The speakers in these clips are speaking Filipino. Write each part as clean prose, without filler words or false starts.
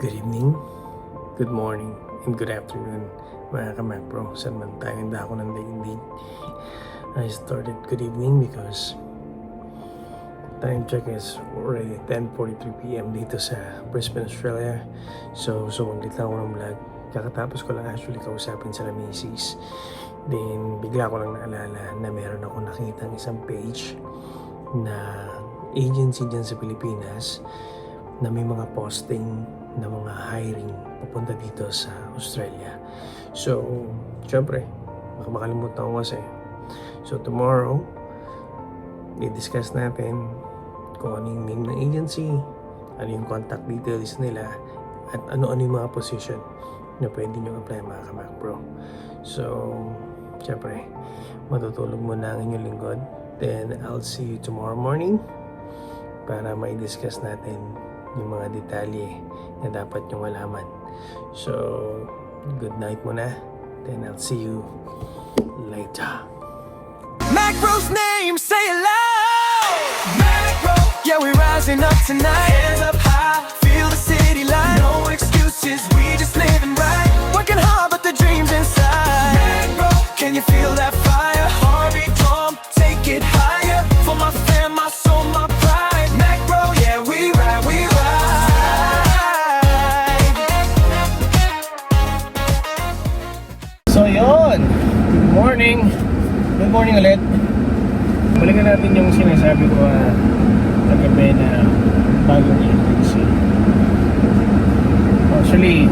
Good evening, good morning, and good afternoon mga ka-macbro. Saan man tayo handa ako ng daigdig. I started good evening because time check is already 10:43 p.m. dito sa Brisbane, Australia. So sumaglit lang ako ng vlog. Kakatapos ko lang actually kausapin sa misis. Then bigla ko lang naalala na meron ako nakitang isang page na agency dyan sa Pilipinas na may mga posting na mga hiring papunta dito sa Australia. So, syempre, baka makalimutan ko kasi. So, tomorrow, i-discuss natin kung ano yung name ng agency, ano yung contact details nila, at ano-ano yung mga position na pwede nyo apply mga ka-macbro. So, syempre, matutulog muna ang inyong lingkod. Then, I'll see you tomorrow morning para mai-discuss natin yung mga detalye na dapat nyong malaman. So, good night muna. Then I'll see you later. Macbro's name, say it loud. Macbro, yeah, we're rising up tonight. Hands up high, feel the city light. No excuses, we just living right. Working hard, but the dream's inside. Macbro, can you feel that fire? Heartbeat drum, take it higher. For my fam, my soul, my pride. Macbro, yeah, we ride, we ride. So yun, good morning. Good morning ulit. Balikan natin yung sinasabi ko kagabi na bagong agency. Actually,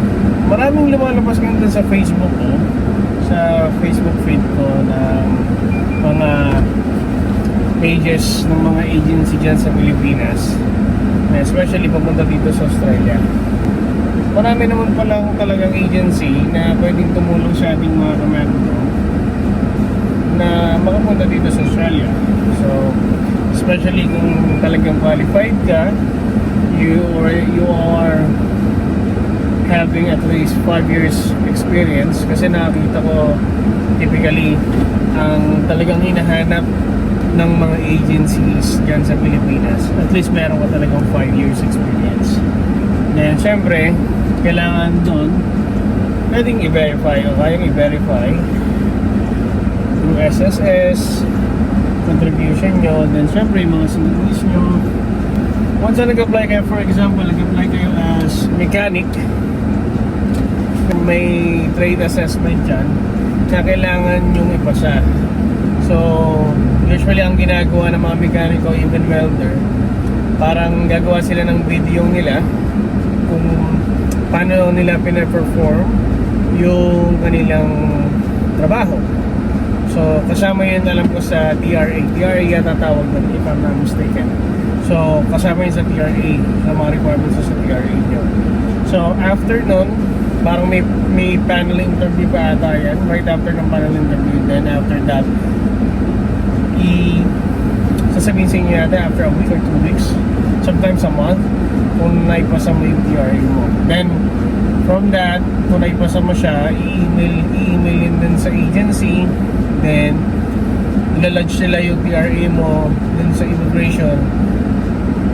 maraming lumalabas ngayon sa Facebook ko, sa Facebook feed ko ng mga pages ng mga agency dyan sa Pilipinas, especially papunta dito sa Australia. Marami naman palang talagang agency na pwedeng tumulong sa ating mga ka-macbro na makapunta dito sa Australia. So, especially kung talagang qualified ka, you are having at least 5 years experience. Kasi nakakita ko typically ang talagang hinahanap ng mga agencies dyan sa Pilipinas, at least meron ka talagang 5 years experience. Then syempre, kailangan doon pwedeng i-verify o kayang i-verify through SSS, contribution nyo, then syempre yung mga CVs nyo. Once na nag-apply kayo, for example, nag-apply kayo as mechanic, may trade assessment dyan na kailangan yung ipasa. So, usually ang ginagawa ng mga mekaniko, even welder, parang gagawa sila ng video nila kung paano nila pina-perform yung kanilang trabaho. So, kasama yun, alam ko, sa TRA. TRA yata tawag doon, if I'm not mistaken. So, kasama yun sa TRA, sa mga requirements sa TRA nyo. So, after nun, parang may panel interview pa ata yan, right after ng panel interview. Then, after that, sasabihin sa inyo natin after a week or 2 weeks, sometimes a month, kung naipasa mo yung TRA mo. Then, from that, kung naipasa mo siya, i-email din sa agency. Then, ilalodge nila yung TRA mo dun sa immigration.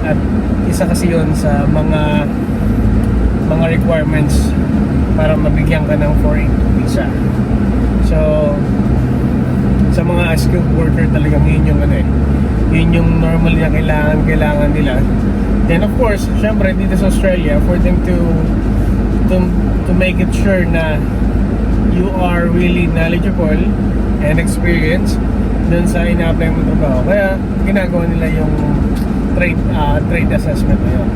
At isa kasi yun sa mga requirements para mabigyan ka ng 482 visa. So, sa mga skilled worker talagang yun yung yun yung normal na kailangan nila. Then of course, syempre dito sa Australia, for them to make it sure na you are really knowledgeable and experienced dun sa ina-apply mo trabaho. Kaya ginagawa nila yung trade assessment na yun.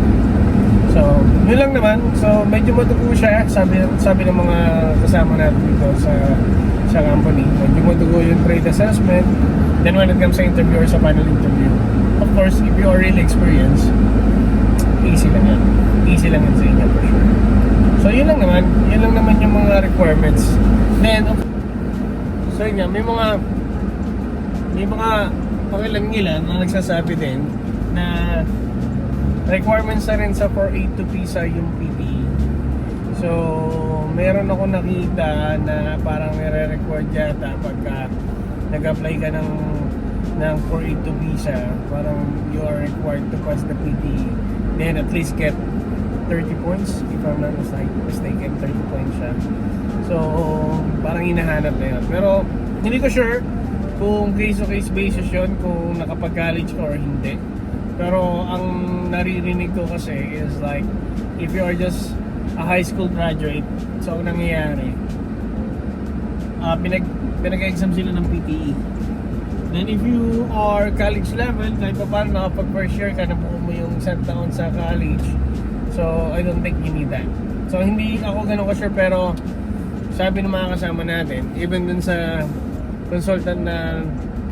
So, yun lang naman. So, medyo madugo siya, sabi ng mga kasama natin dito sa company. Medyo madugo yung trade assessment. Then when it comes sa interview or sa final interview, of course, if you are really experienced, easy lang yan. Easy lang yan sa inyo for sure. So, yun lang naman yung mga requirements. Then, so yun nga, may mga pangilan-ngilan na nagsasabi din na requirements na rin sa 482 visa yung PPE. So, meron ako nakita na parang nire-record yata pagka nag-apply ka ng 482 visa, parang you are required to pass the PPE, then at least get 30 points, if I'm not mistaken, 30 points siya. So, parang hinahanap na yun. Pero, hindi ko sure kung case-to-case basis yun, kung nakapag-college ka or hindi. Pero, ang naririnig ko kasi is like, if you are just a high school graduate, so ang nangyayari, pinag-exam sila ng PTE. Then if you are college level, kahit pa paano nakapag first year ka, nabuo mo yung isang taon sa college, so I don't think you need that. So hindi ako ganun ka-sure, pero sabi ng mga kasama natin, even dun sa consultant na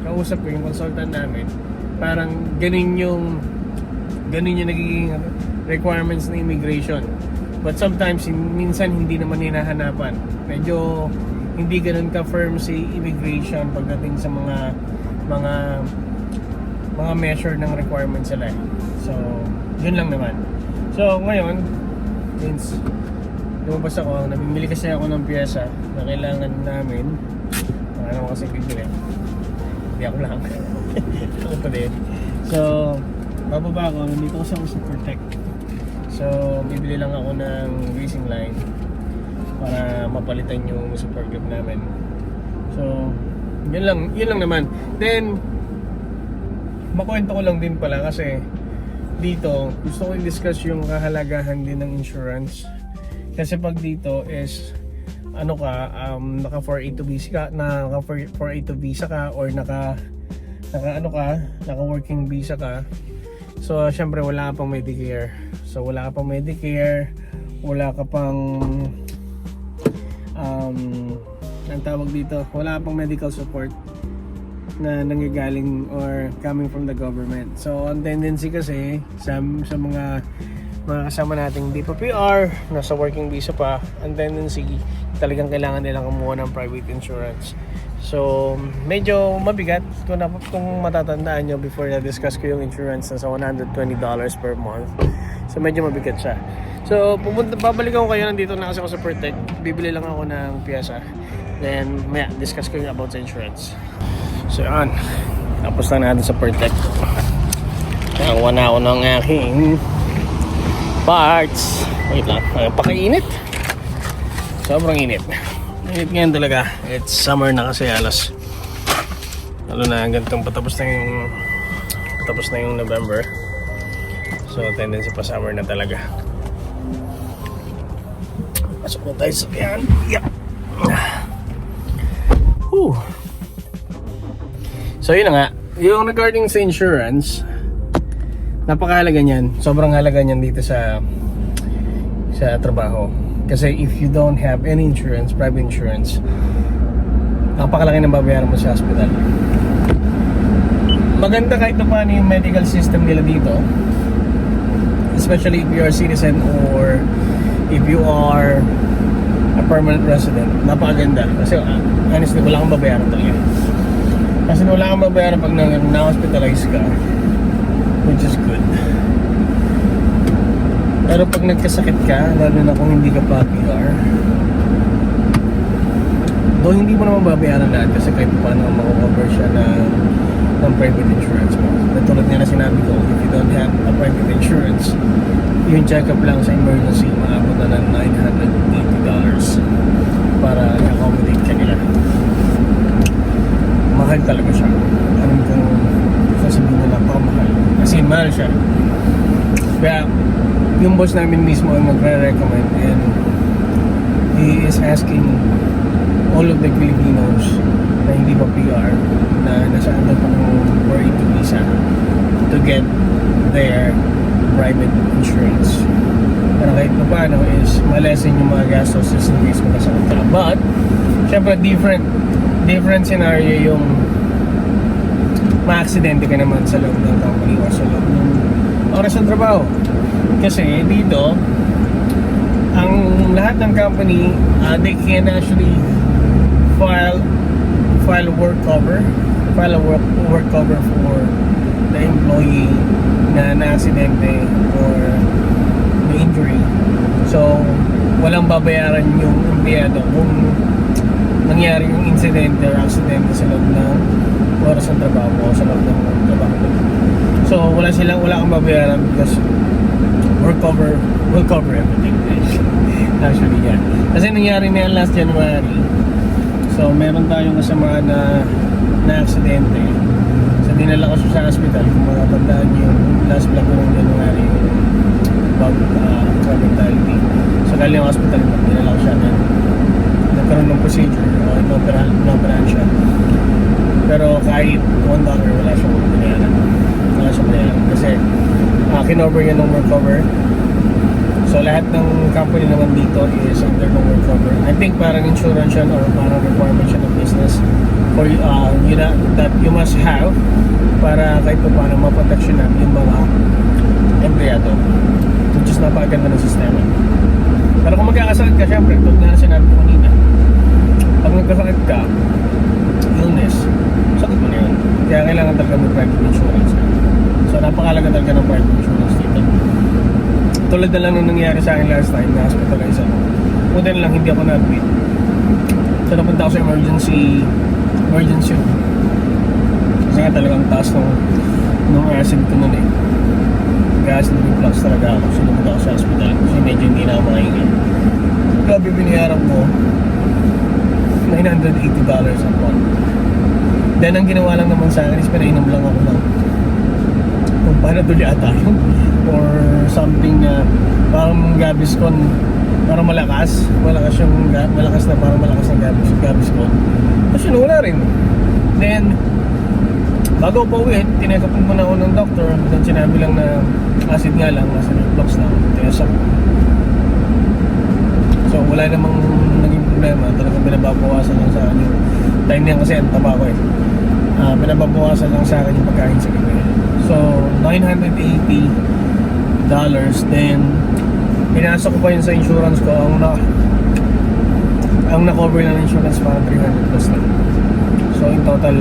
kausap ko, yung consultant namin, parang ganun yung nagiging requirements ng immigration. But sometimes, minsan hindi naman hinahanapan. Medyo hindi ganun ka-firm si immigration pagdating sa mga measure ng requirements sila. So, yun lang naman. So, ngayon, since lumabas ako, namimili kasi ako ng piyesa na kailangan namin. Ano kasi bibili? Hindi ako lang. Ako pa din. So, bababa ako. Nandito kasi ako sa Protect. So, bibili lang ako ng racing line para mapalitan yung support group namin. So, yun lang naman. Then, makwento ko lang din pala kasi dito, gusto ko i-discuss yung kahalagahan din ng insurance. Kasi pag dito is naka 482 visa ka, naka 482 visa ka or naka working visa ka. So, syempre wala ka pang Medicare. So, wala ka pang Medicare, wala ka pang ang tawag dito, wala pang medical support na nanggagaling or coming from the government. So, ang tendency kasi sa mga kasama nating di pa PR, nasa working visa pa, ang tendency talagang kailangan nilang kumuha ng private insurance. So, medyo mabigat kung matatandaan nyo before na-discuss ko yung insurance na sa $120 per month. So, medyo mabigat siya. So, babalik ako kayo, nandito na kasi ako sa Protect. Bibili lang ako ng piyesa. Then, discuss ko yung about sa insurance. So, yan. Tapos na natin sa Protect. Nakakuha na ako ng aking parts. Wait lang, pakainit. Sobrang init. Init ngayon talaga. It's summer na kasi alas. Lalo na ganitong patapos na yung November. So, tendency pa summer na talaga. Pasok na tayo sa piyan. Yep. Whew. So, yun na nga. Yung regarding sa insurance, napakahalaga niyan. Sobrang halaga niyan dito sa trabaho. Kasi if you don't have any insurance, private insurance, napakalaki ng babayaran mo sa hospital. Maganda kahit na paano yung medical system nila dito, especially if you are a citizen or if you are a permanent resident. Napakaganda. Kasi honestly, wala kang babayaran talaga. Kasi wala kang babayaran pag na-hospitalize ka, which is good. Pero pag nagkasakit ka, lalo na kung hindi ka pa PR, though hindi mo naman babayaran lahat kasi kahit paano mako-cover siya ng private insurance mo. Tulad nga na sinabi ko, if you don't have a private insurance, yung check-up lang sa emergency, maabot na ng $980 para i-accommodate ka nila. Mahal talaga siya. Anong kung sasabihin na napakamahal. Kasi mahal siya. Kaya, yung boss namin mismo ang magre-recommend and he is asking all of the Filipinos na hindi pa PR na nasa under pa ng 482 visa to get their private insurance. Pero kahit pa paano is malesen yung mga gastos just in case magkasakit ka. But, syempre different scenario yung ma-aksidente ka naman sa loob ng company o sa loob ng oras ng trabaho. Kasi dito, ang lahat ng company, they can actually file a work cover for the employee na na-aksidente or na injury. So, walang babayaran yung empleyado kung nangyari yung incident or aksidente sa loob ng oras ng trabaho o sa loob ng trabaho. So, wala kang babayaran because will cover everything. Actually, yeah. Kasi nangyari na yan last January. So, meron tayong kasama na aksidente. So, dinala ko siya sa hospital. Kung matatandaan yung last vlog ko ng January, about mortality. So, galing yung hospital, dinala ko siya na nagkaroon ng procedure, inoperahan siya. Pero kahit $1, wala siyang binayaran. Wala siyang binayaran. Kasi, kinover niya ng work cover. So lahat ng company naman dito is under the work cover. I think parang insurance yan or parang requirement siya ng business or that you must have para kahit pa paano maproteksyonan yung mga empleyado, which is napakaganda ng sistema. Pero kung magkakasakit ka, syempre tulad na sinabi ko kanina, pag nagkasakit ka, illness, sakit mo na yun. Kaya kailangan talaga ng private insurance. So napakalaga talaga ng private insurance dito. Tulad na lang nung nangyari sa akin last time, na-hospitalize ako. Buti na lang, hindi ako na-admit. So napunta ako sa emergency room. Kasi nga talagang taas nung acid ko nun eh. Nag-acid reflux talaga ako. So napunta ako sa hospital kasi medyo hindi na ako makahinga. Grabe binayaran ko $980 a month. Then ang ginawa lang naman sa akin is pinainom lang ako ng kung paano tuloy ata yun or something na parang Gaviscon, parang malakas na parang malakas na Gaviscon. Kasi wala rin. Then bago po uwi, tinekap mo na ako ng doctor. Then sinabi lang na acid nga lang, acid reflux lang, tiyasa. So wala namang naging problema. Talagang binababawasan lang sa akin yung time niyan kasi ang taba ko eh. Binababawasan lang sa akin yung pagkain sa gabi. So $980. Then pinasok ko pa yun sa insurance ko. Ang na-cover na ng insurance parang 300 plus lang. So in total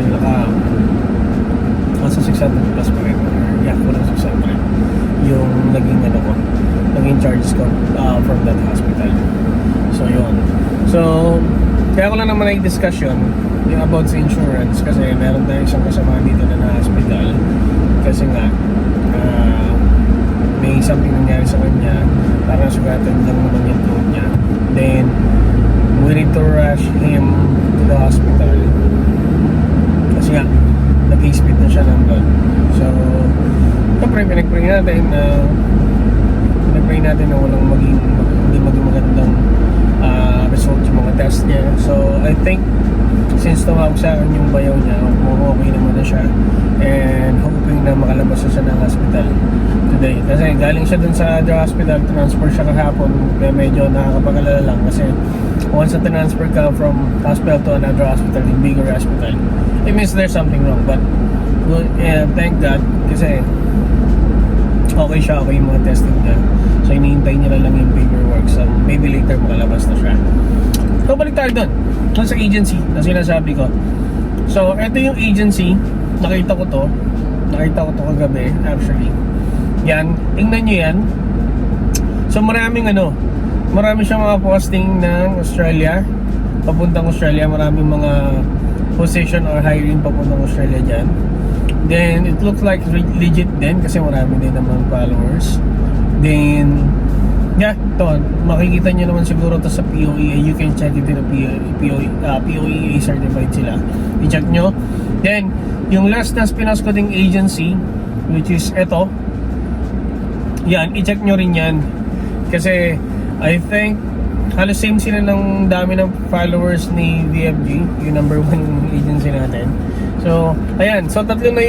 nasa 600 plus pa rin. Yeah, kulang 600 yung naging charges ko from that hospital. So yun. So kaya ko lang naman nag-discussion yung about sa insurance kasi meron tayong isang kasama dito na hospital kasi nga may something nangyari sa kanya, parang sugatan lang naman yung throat niya. Then we need to rush him to the hospital kasi nga nag-spit na siya ng blood. So siyempre pinag-pray natin na walang hindi maging magandang result yung mga test niya. So I think since tumawag sa akin yung bayaw niya, okay naman na siya and hoping na makalabas siya ng hospital today. Kasi galing siya dun sa other hospital, transfer siya kahapon, kaya medyo nakakapag-alala lang kasi once na transfer ka from hospital to another hospital, yung bigger hospital, it means there's something wrong. But thank God kasi okay siya, okay yung mga testing niya. So hinihintay niya lang yung paperwork, so maybe later makalabas na siya. So balik tayo dun sa agency na sinasabi ko. So ito yung agency, nakita ko to kagabi actually. Yan, tingnan nyo yan. So marami siyang mga posting ng Australia, papuntang Australia. Maraming mga position or hiring papuntang Australia dyan. Then it looks like legit din kasi marami din naman followers. Then yeah, to makikita nyo naman siguro to sa POEA. You can check it in POEA certified sila. I-check nyo. Then yung last na Pinas ko ding agency, which is eto, yan, i-check nyo rin yan kasi I think halos same sila ng dami ng followers ni VFG, yung number 1 agency natin. So ayan, so tatlo na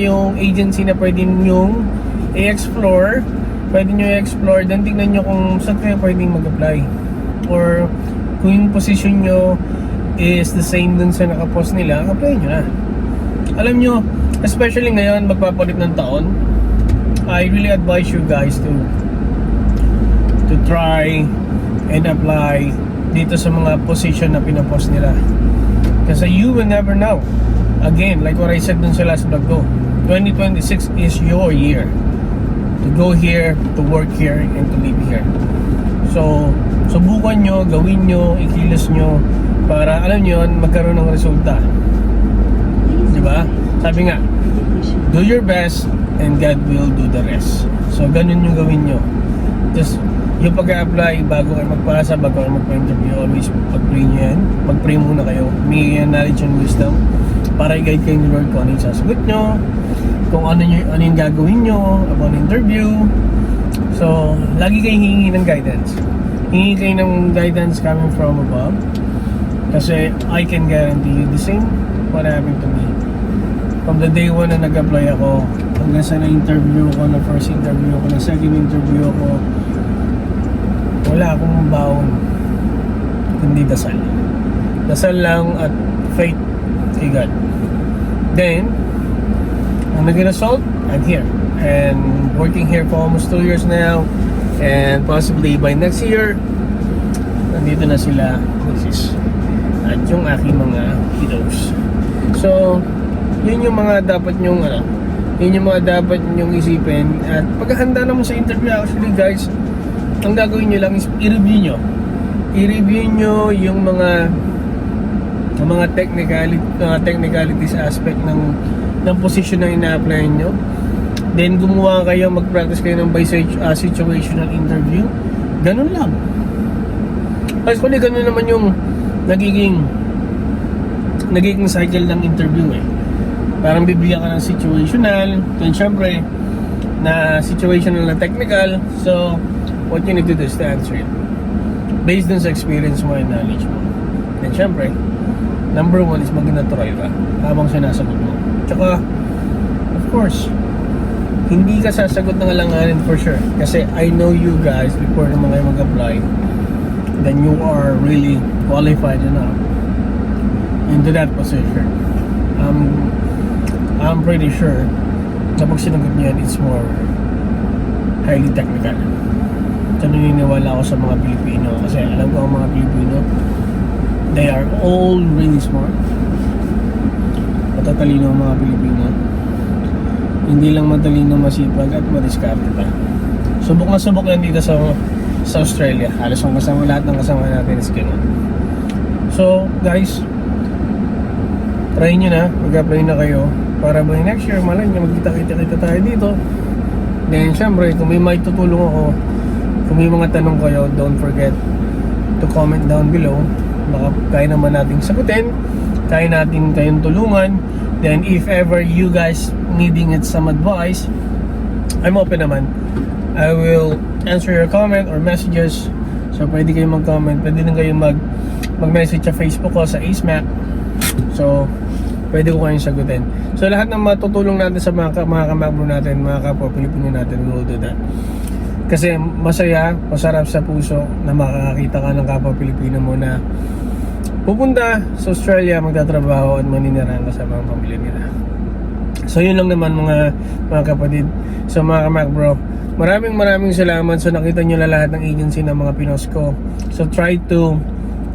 yung agency na pwede nyong i-explore. Pwede nyo i-explore, then tingnan nyo kung saan kayo pwedeng mag-apply or kung yung position nyo is the same dun sa nakapost nila, apply nyo na. Alam nyo, especially ngayon magpapalit ng taon, I really advise you guys to try and apply dito sa mga position na pinapost nila kasi you will never know. Again, like what I said dun sa last vlog ko, 2026 is your year to go here, to work here, and to live here. So subukan nyo, gawin nyo, ikilos nyo para alam nyo magkaroon ng resulta. Diba? Sabi nga, do your best and God will do the rest. So, ganun yung gawin nyo. Just, yung pag-a-apply, bago kayo magpasa, bago kayo magpa-interview, always pag-pray nyo yan. Pag-pray muna kayo. May knowledge and wisdom para i-guide kayo ni Lord kung ano yung sasagot nyo, kung ano yung gagawin nyo about interview. So, lagi kayong hihingi ng guidance. Hingi kayo ng guidance coming from above. Kasi I can guarantee you the same what happened to me. From the day 1 na nag-apply ako, hanggang sa na-interview ko, na first interview ko, na second interview ko, wala akong baon kundi dasal. Dasal lang at faith kay God. Then, ang naging result, I'm here. And working here for almost 2 years now. And possibly by next year, nandito na sila, Mrs. At yung aking mga kiddos. So, yun yung mga dapat nyong yun yung mga dapat nyong isipin. At paghahanda naman sa interview, actually guys, ang gagawin nyo lang is i-review nyo. I-review nyo yung mga technicalities aspect ng position na ina-apply nyo. Then gumawa kayo, mag-practice kayo ng situational interview. Ganun lang. Actually, ganun naman yung nagiging cycle ng interview eh. Parang bibigyan ka ng situational, then syempre na situational na technical. So what you need to do is to answer it based on sa experience mo and knowledge mo. Then syempre, number 1 is maging natural ka habang sinasagot mo. Tsaka, of course, hindi ka sasagot ng alanganin for sure. Kasi I know you guys, before naman kayo mag-apply, then you are really qualified enough into that position. I'm pretty sure na pag sinagot niyo yan, it's more highly technical. So naniniwala ako sa mga Pilipino kasi alam ko ang mga Pilipino, they are all really smart. Matatalino ang mga Pilipino. Hindi lang matalino, masipag at madiskarte pa. Subok na subok yan dito sa Australia. Halos ang kasama, lahat ng kasama natin is ganun. So guys, try nyo na, mag-apply na kayo para by next year, malay nyo, magkita-kita tayo dito. Then syempre, kung may tutulong ako, kung may mga tanong kayo, don't forget to comment down below. Baka kaya naman nating sagutin, kaya natin kayong tulungan. Then if ever you guys needing some advice, I'm open naman. I will answer your comment or messages. So pwede kayong mag-comment, pwede din kayong mag-message sa Facebook ko, sa AceMac. So pwede ko kayong sagutin. So lahat ng matutulong natin sa mga kamabro natin, mga kapwa Pilipino natin, we will do that. Kasi masarap sa puso na makakakita ka ng kapwa Pilipino mo na pupunta sa Australia, magtatrabaho at maninirahan ka sa mga pamilya nila. So yun lang naman mga kapatid. So mga kamak bro, maraming salamat. So nakita nyo na lahat ng agency ng mga Pinos ko. So try to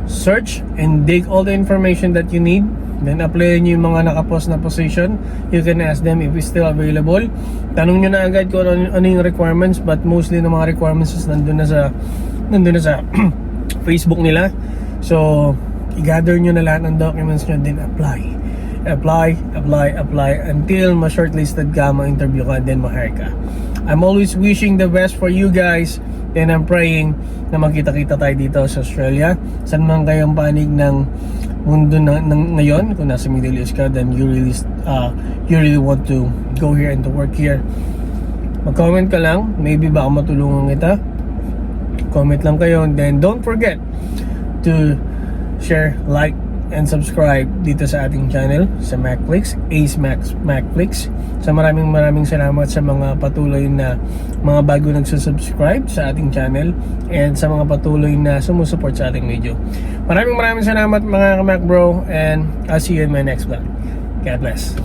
search and dig all the information that you need. Then apply nyo yung mga nakapost na position. You can ask them if it's still available. Tanong nyo na agad kung ano yung requirements. But mostly ng mga requirements is nandun na sa Facebook nila. So i-gather nyo na lahat ng documents nyo, then apply until ma-shortlisted ka, ma-interview ka, then ma-hire ka. I'm always wishing the best for you guys, and I'm praying na magkita-kita tayo dito sa Australia. Saan man kayong panig ng mundo ngayon, kung nasa Middle East ka, then you really want to go here and to work here. Mag-comment ka lang, maybe baka matulungan kita. Comment lang kayo, and then don't forget to share, like, and subscribe dito sa ating channel sa MacFlix, AceMacFlix. So maraming salamat sa mga patuloy na mga bago nagsusubscribe sa ating channel and sa mga patuloy na sumusuport sa ating video. Maraming salamat mga Mac bro, and I'll see you in my next vlog. God bless.